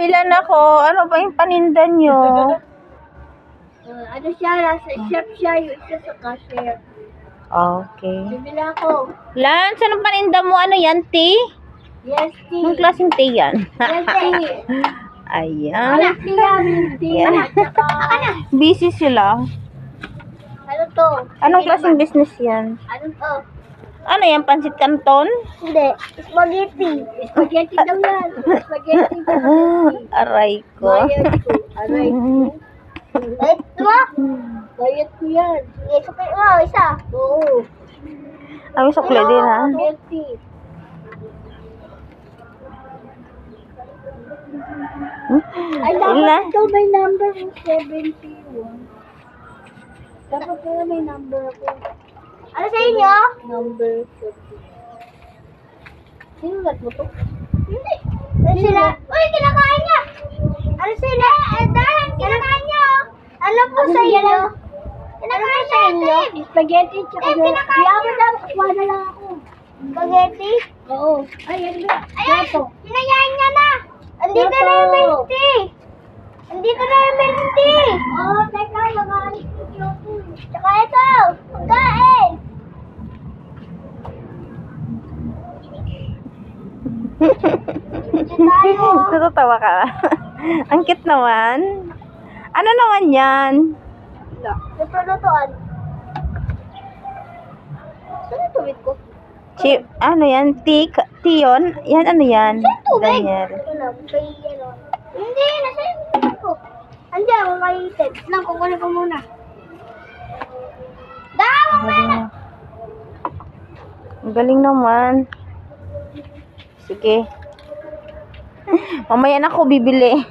Pilan ako. Ano ba yung paninda nyo? Ano siya, nasa chef siya, yung isa sa cashier. Okay. Bibili ako. Lance, anong paninda mo? Ano yan, tea? Yes, tea. Anong klaseng tea yan? Yes, tea. Ayan. Anak niya, milk tea. Yan. Tsaka, Busy sila. ano to? Anong klaseng business yan? Ano to? Ano yan, pansit canton? Hindi. Spaghetti. Spaghetti daw yan. Spaghetti. Aray ko. Bayad ko. Aray ko. Bayad mo? Bayad ko yan. Sige, sukay mo. Isa. Oo. Ay, sukli din ha. Milk tea. Ay, dapat ito may number ng 71. Dapat pala may number ako. Ano sa inyo? Number 40. Sino mo to? Hindi. Ano sila? Uy, kinakain niya! Ano sila? Dahan, kinakain niya! Ano po sa inyo? Kinakain sa inyo? Spaghetti, tsaka kinakain niya. Kuha na lang ako. Spaghetti? Oo. Ay, ano ba? Ayan! Hinayain niya na! Andito na yung milk tea! Andito na yung milk tea! Oo, teka, nag-aalis ko Kyoto. Tsaka ito! Pagkain! Natatawa ka. Ang cute naman. Ano naman yan? Naprolutuan. Saan yung tubig ko? Ano yan? Tea yun? Yan, ano yan? Saan tubig? Daniel. Ito lang, may ano. Hindi, nasa yung tubig ko. Andiyan, may tape. Lang, kukunin ko muna. Dahawang pera! Ang galing naman. Sige. Mamaya na ako bibili.